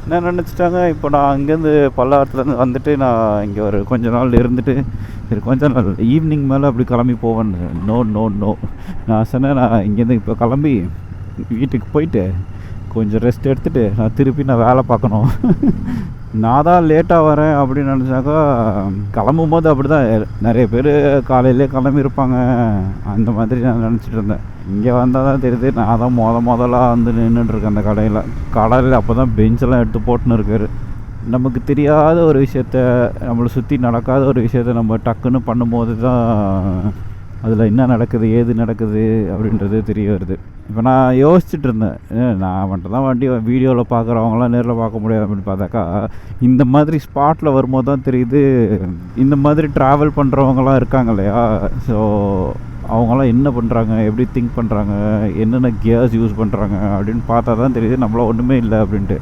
என்ன நினச்சிட்டாங்க, இப்போ நான் அங்கேருந்து பல்லாவரத்துலேருந்து வந்துட்டு நான் இங்கே ஒரு கொஞ்ச நாள் இருந்துட்டு சரி கொஞ்ச நாள் ஈவினிங் மேலே அப்படி கிளம்பி போவேன். நோ நோ நோ, நான் சொன்னேன் நான் இங்கேருந்து இப்போ கிளம்பி வீட்டுக்கு போயிட்டு கொஞ்சம் ரெஸ்ட் எடுத்துகிட்டு நான் திருப்பி நான் வேலை பார்க்கணும். நான் தான் லேட்டாக வரேன் அப்படின்னு நினச்சாக்கா கிளம்பும் போது அப்படி தான் நிறைய பேர் காலையிலே கிளம்பியிருப்பாங்க. அந்த மாதிரி நான் நினச்சிட்டு இருந்தேன். இங்கே வந்தால் தான் தெரியுது, நான் தான் முதலாக வந்து நின்றுட்டுருக்கேன் அந்த கடையில். அப்போ தான் பெஞ்செல்லாம் எடுத்து போட்டுன்னு இருக்காரு. நமக்கு தெரியாத ஒரு விஷயத்த, நம்மளை சுற்றி நடக்காத ஒரு விஷயத்த நம்ம டக்குன்னு பண்ணும்போது தான் அதில் என்ன நடக்குது ஏது நடக்குது அப்படின்றது தெரிய வருது. இப்போ நான் யோசிச்சுட்டு இருந்தேன், நான் மட்டும் தான் வண்டி வீடியோவில் பார்க்குறவங்களாம் நேரில் பார்க்க முடியாது அப்படின்னு பார்த்தாக்கா இந்த மாதிரி ஸ்பாட்டில் வரும்போது தான் தெரியுது இந்த மாதிரி ட்ராவல் பண்ணுறவங்களாம் இருக்காங்க இல்லையா. ஸோ அவங்களாம் என்ன பண்ணுறாங்க, எப்படி திங்க் பண்ணுறாங்க, என்னென்ன கியர்ஸ் யூஸ் பண்ணுறாங்க அப்படின்னு பார்த்தா தான் தெரியுது நம்மளாம் ஒன்றுமே இல்லை அப்படின்ட்டு.